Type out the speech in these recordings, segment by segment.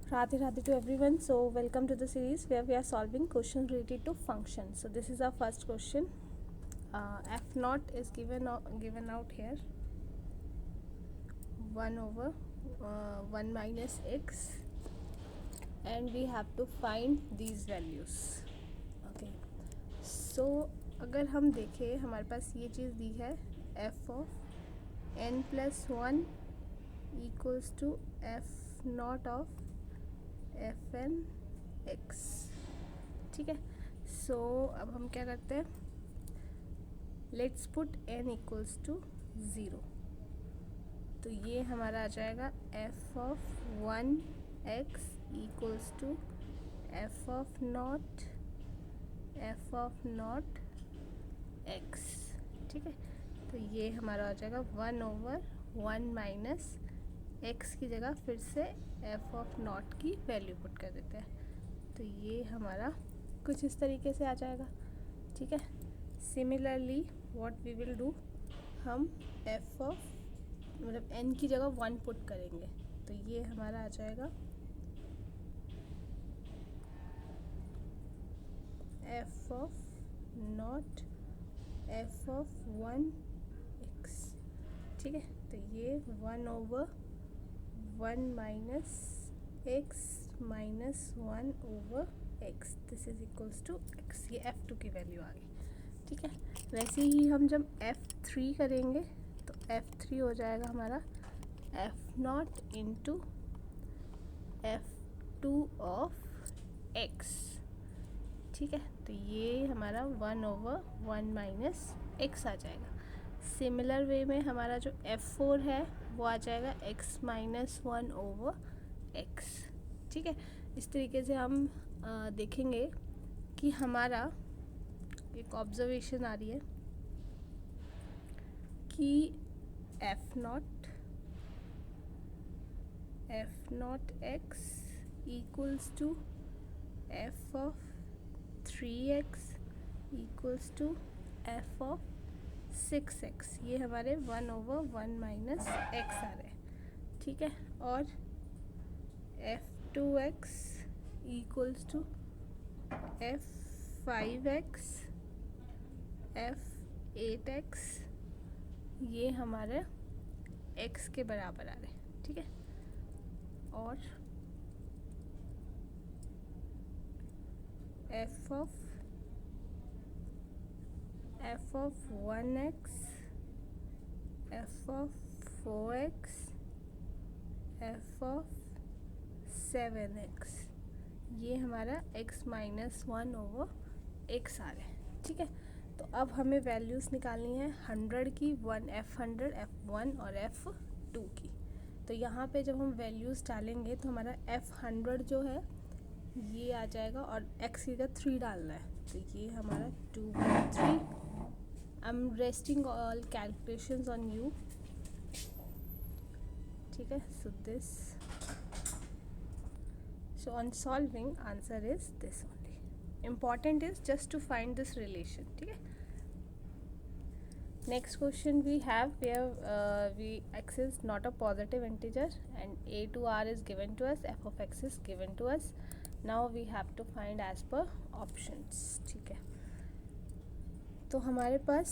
Radhe Radhe to everyone. So welcome to the series where we are solving questions related to functions. So this is our first question. F naught is given out here, 1 over 1 minus x, and we have to find these values. Okay. So अगर हम देखें हमारे पास ये चीज़ दी है f of n plus 1 equals to f naught of F N X. ठीक है. So अब हम क्या करते हैं, let's put N equals to 0. तो ये हमारा आ जाएगा F of 1x equals to F of naught X. ठीक है. तो ये हमारा हो जाएगा 1 over 1 माइनस एक्स की जगह फिर से एफ ऑफ नॉट की वैल्यू पुट कर देते हैं. तो ये हमारा कुछ इस तरीके से आ जाएगा. ठीक है. Similarly what we will do, हम एफ ऑफ मतलब एन की जगह 1 पुट करेंगे. तो ये हमारा आ जाएगा F of not F of 1x. ठीक है. तो ये 1 over 1 minus x minus 1 over x, this is equals to x. ये f2 की वैल्यू आ गई. ठीक है. वैसे ही हम जब f3 करेंगे तो f3 हो जाएगा हमारा f not into f2 of x. ठीक है. तो ये हमारा 1 over 1 माइनस x आ जाएगा. सिमिलर वे में हमारा जो f4 है वो आ जाएगा x माइनस 1 over x. ठीक है. इस तरीके से हम देखेंगे कि हमारा एक ऑब्जर्वेशन आ रही है कि F naught x equals to F of 3x equals to F of 6x. ये हमारे 1 over 1 माइनस x आ रहे हैं. ठीक है. और f2x equals to f5x f8x, ये हमारे x के बराबर आ रहे हैं. ठीक है. और f of 1x f of 4x f of 7x, ये हमारा x माइनस 1 over x आ रहा है. ठीक है. तो अब हमें वैल्यूज़ निकालनी है 100 की, f100 f1 और f2 की. तो यहाँ पे जब हम वैल्यूज़ डालेंगे तो हमारा f100 जो है ये आ जाएगा और x की जगह 3 डालना है. तो ये हमारा 2/3. I'm resting all calculations on you. ठीक है. So on solving, answer is this only. Important is just to find this relation. ठीक है. Next question we have where x is not a positive integer and a to r is given to us, f of x is given to us. Now we have to find as per options. ठीक है. तो हमारे पास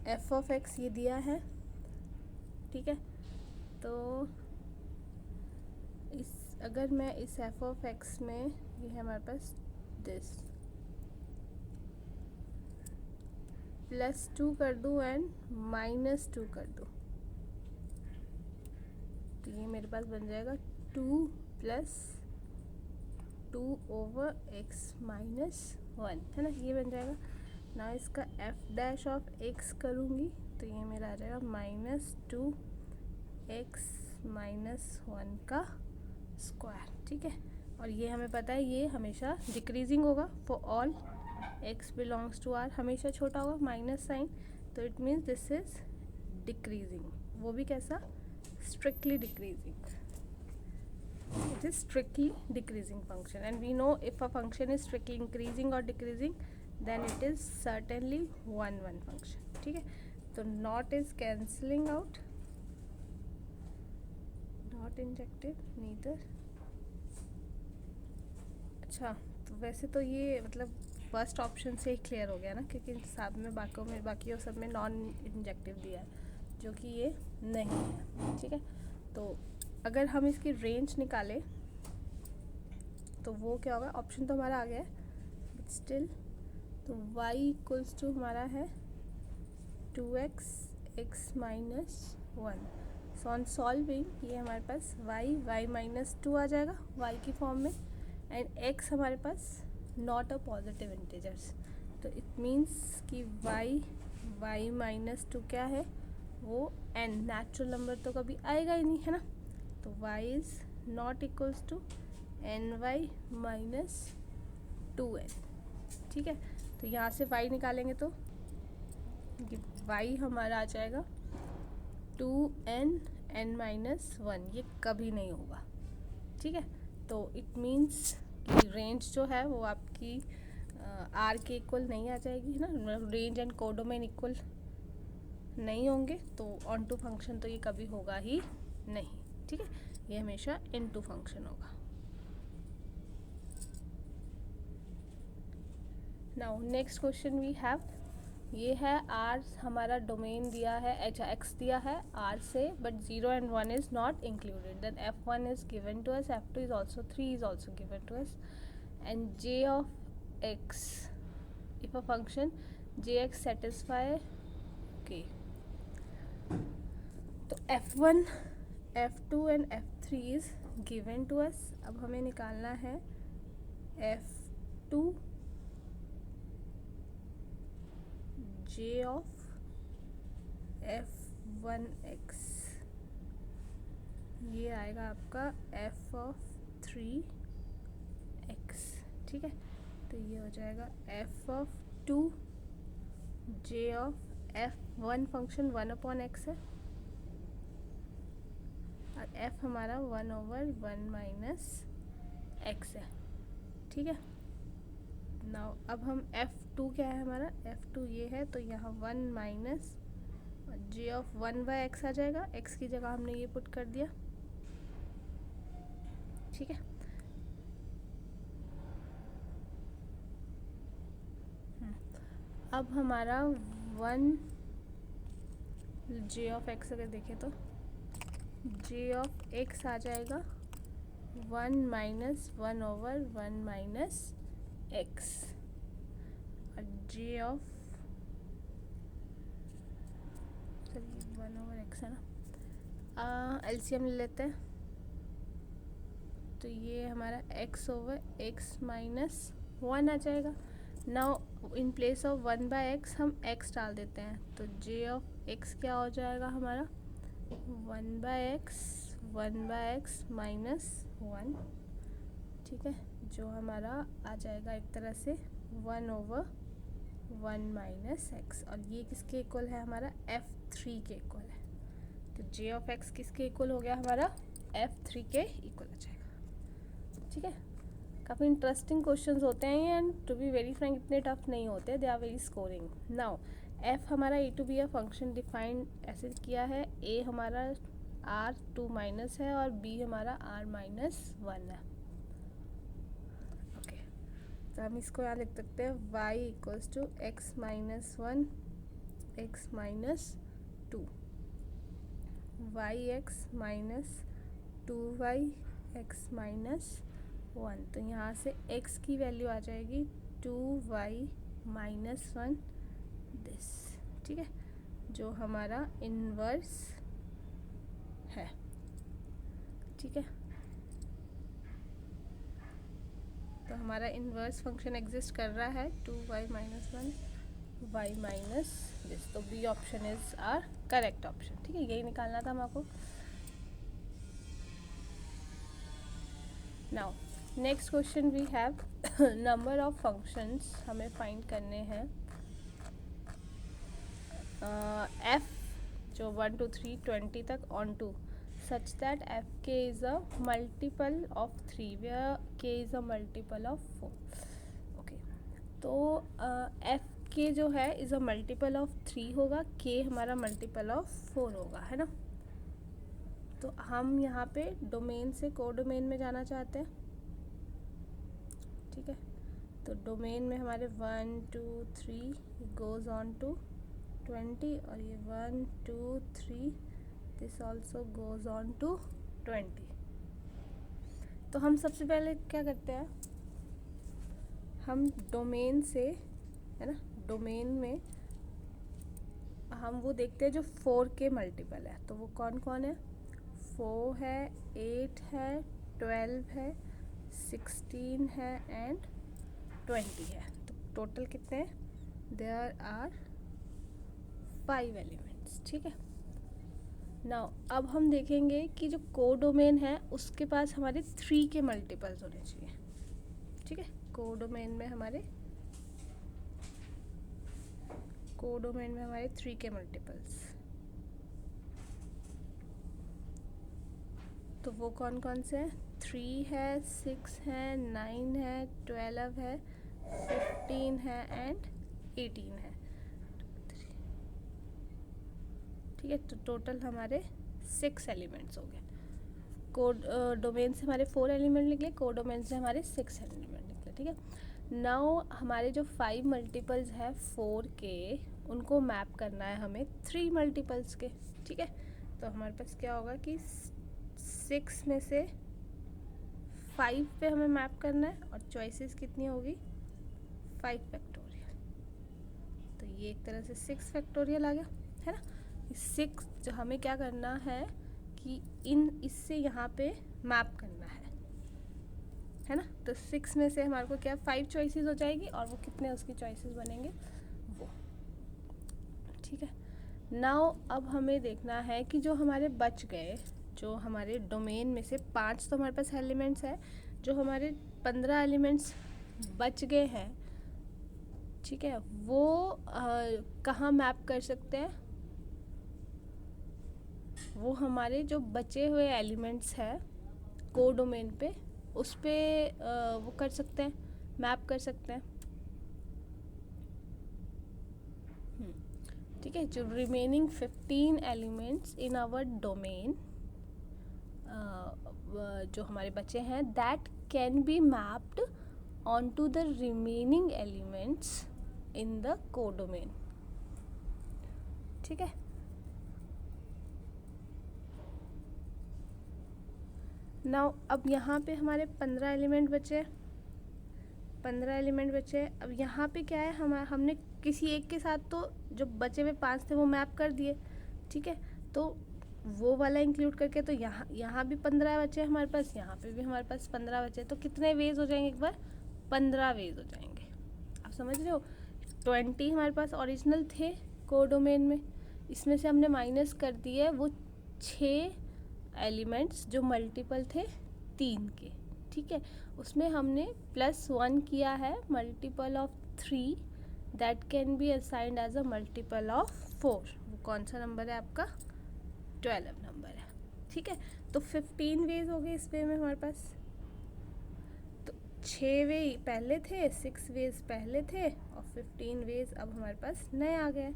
f of x ये दिया है. ठीक है. तो अगर मैं इस f of x में, ये है हमारे पास दिस, +2 कर दूँ एंड -2 कर दूँ, तो ये मेरे पास बन जाएगा 2 + 2 over x minus 1, है ना. ये बन जाएगा. ना इसका f' ऑफ x करूँगी तो ये मेरा आ जाएगा -2x minus 1 का स्क्वायर. ठीक है. और ये हमें पता है ये हमेशा डिक्रीजिंग होगा for all x belongs to r, हमेशा छोटा होगा माइनस साइन. तो it means this is decreasing. वो भी कैसा, strictly decreasing. It is strictly decreasing function, and we know if a function is strictly increasing or decreasing then it is certainly 1 function. ठीक है. तो not is cancelling out, not injected, neither अच्छा, तो वैसे तो ये मतलब फर्स्ट ऑप्शन से ही क्लियर हो गया ना, क्योंकि साथ में बाकी सब में नॉन इंजेक्टिव दिया है, जो कि ये नहीं है। ठीक है, तो अगर हम इसकी रेंज निकालें तो वो क्या होगा, ऑप्शन तो हमारा आ गया है बट स्टिल, तो y इक्वल्स टू हमारा है 2x x minus 1। So on solving ये हमारे पास y माइनस 2 आ जाएगा y की फॉर्म में, एंड x हमारे पास नॉट अ पॉजिटिव इंटीजर्स, तो इट मीन्स कि y माइनस 2 क्या है, वो n नेचुरल नंबर तो कभी आएगा ही नहीं, है ना। तो y is not equals to ny minus 2n। ठीक है, तो यहाँ से y निकालेंगे तो y हमारा आ जाएगा 2n n माइनस 1, ये कभी नहीं होगा। ठीक है, तो इट मीन्स कि रेंज जो है वो आपकी आर के इक्वल नहीं आ जाएगी, है ना, रेंज एंड कोडोमेन इक्वल नहीं होंगे, तो ऑन टू फंक्शन तो ये कभी होगा ही नहीं। ठीक है, ये हमेशा इन टू फंक्शन होगा। Now next question we have, ये है आर हमारा डोमेन दिया है, एक्स दिया है आर से, but 0 and 1 is not included, then f1 is given to us, f2 is also 3 is also given to us, and j of x, if a function jx satisfy, okay, तो f1 f2 and f3 is given to us. अब हमें निकालना है f2 j of f1x, ये आएगा आपका f of 3x। ठीक है, तो ये हो जाएगा f of 2 j of f1 function 1/x है, और f हमारा 1/1 माइनस x है। ठीक है, नाउ अब हम f2 क्या है हमारा, f2 ये है, तो यहाँ 1 माइनस j of 1/x आ जाएगा, x की जगह हमने ये पुट कर दिया। ठीक है, अब हमारा 1 j of x अगर देखें तो j of x आ जाएगा 1 माइनस 1/1 माइनस x, और j of 1/x है ना, एलसीएम ले लेते हैं, तो ये हमारा x/x माइनस 1 आ जाएगा। Now in place of 1/x हम x डाल देते हैं, तो j of x क्या हो जाएगा हमारा 1/x माइनस 1। ठीक है, जो हमारा आ जाएगा एक तरह से 1/1 माइनस x, और ये किसके इक्वल है हमारा f3 के इक्वल है, तो j of x किसके इक्वल हो गया हमारा f3 के इक्वल आ जाएगा। ठीक है, काफ़ी इंटरेस्टिंग क्वेश्चंस होते हैं, and to be very frank इतने टफ नहीं होते, they are very scoring. Now f हमारा a to be a function defined ऐसे किया है, a हमारा r2 माइनस है और b हमारा r माइनस 1 है। ओके, तो हम इसको यहाँ लिख सकते हैं y equals to x minus 1 x minus 2, yx minus 2y x minus 1, तो यहाँ से x की वैल्यू आ जाएगी 2y माइनस 1 दिस। ठीक है, जो हमारा इन्वर्स है। ठीक है, तो हमारा इन्वर्स फंक्शन एग्जिस्ट कर रहा है 2y minus 1 y minus this, तो B option is our correct option. ठीक है, यही निकालना था हमको। Now next question we have number of functions हमें फाइंड करने हैं, f जो 1 2 3 20 तक onto such that f k is a multiple of 3 where k is a multiple of 4। Okay, तो एफ के जो है इज़ अ मल्टीपल ऑफ 3 होगा, के हमारा मल्टीपल ऑफ 4 होगा, है ना। तो हम यहाँ पे डोमेन से कोडोमेन में जाना चाहते हैं, ठीक है। तो डोमेन में हमारे 1 2 3 गोज़ ऑन टू 20 और ये 1 2 3 this also goes on to 20। तो हम सबसे पहले क्या करते हैं, हम डोमेन से, है ना, डोमेन में हम वो देखते हैं जो 4 के मल्टीपल है। तो वो कौन कौन है, 4 है, 8 है, 12 है, 16 है एंड 20 है। तो टोटल कितने हैं, देयर आर 5 एलिमेंट्स। ठीक है। नाउ अब हम देखेंगे कि जो कोडोमेन है उसके पास हमारे 3 के मल्टीपल्स होने चाहिए। ठीक है। कोडोमेन में हमारे 3 के मल्टीपल्स, तो वो कौन कौन से हैं, 3 है, 6 है, 9 है, 12 है, 15 है एंड 18 है। ठीक है। तो टोटल हमारे 6 एलिमेंट्स हो गए। कोड डोमेन से हमारे 4 एलिमेंट निकले, कोडोमेन से हमारे 6 एलिमेंट निकले। ठीक है। नाउ हमारे जो 5 मल्टीपल्स है 4 के, उनको मैप करना है हमें 3 मल्टीपल्स के। ठीक है। तो हमारे पास क्या होगा कि 6 में से 5 पे हमें मैप करना है और चॉइसेस कितनी होगी, 5 फैक्टोरियल। तो ये एक तरह से 6 फैक्टोरियल आ गया, है ना। 6 जो हमें क्या करना है कि इससे यहाँ पे मैप करना है ना। तो 6 में से हमारे को क्या 5 चॉइसेस हो जाएगी और वो कितने उसकी चॉइसेस बनेंगे वो। ठीक है। नाउ अब हमें देखना है कि जो हमारे बच गए, जो हमारे डोमेन में से 5 तो हमारे पास एलिमेंट्स है, जो हमारे 15 एलिमेंट्स बच गए हैं, ठीक है, वो कहाँ मैप कर सकते हैं, वो हमारे जो बचे हुए एलिमेंट्स हैं कोडोमेन पे, उस पे वो कर सकते हैं, मैप कर सकते हैं। ठीक है। जो remaining 15 elements in our domain जो हमारे बचे हैं, that can be mapped onto the remaining elements in the codomain. ठीक है। नाउ अब यहाँ पे हमारे 15 एलिमेंट बचे, 15 एलिमेंट बचे। अब यहाँ पे क्या है, हमने किसी एक के साथ तो जो बचे हुए 5 थे वो मैप कर दिए। ठीक है। तो वो वाला इंक्लूड करके तो यहाँ भी 15 बचे हमारे पास, यहाँ पे भी हमारे पास 15 बचे। तो कितने वेज हो जाएंगे, एक बार 15 वेज हो जाएंगे। आप समझ रहे हो। 20 हमारे पास ओरिजिनल थे कोडोमेन में, इसमें से हमने माइनस कर दिए वो 6 एलिमेंट्स जो मल्टीपल थे 3 के। ठीक है। उसमें हमने +1 किया है multiple of 3, that can be assigned as a multiple of 4। वो कौन सा नंबर है आपका, 12 नंबर है। ठीक है। तो 15 वेज हो गए इस वे में हमारे पास। तो 6 वे पहले थे, 6 वेज पहले थे और 15 वेज अब हमारे पास नए आ गए।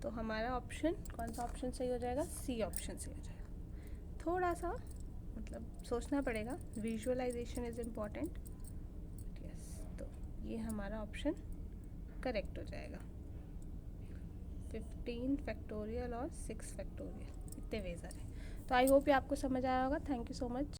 तो हमारा ऑप्शन, कौन सा ऑप्शन सही हो जाएगा, सी ऑप्शन सही हो जाएगा। थोड़ा सा मतलब सोचना पड़ेगा, विजुअलाइजेशन इज़ इम्पॉर्टेंट। यस, तो ये हमारा ऑप्शन करेक्ट हो जाएगा। 15 फैक्टोरियल और 6 फैक्टोरियल, इतने वेज आ रहे हैं। तो आई होप ये आपको समझ आया होगा। Thank you so much.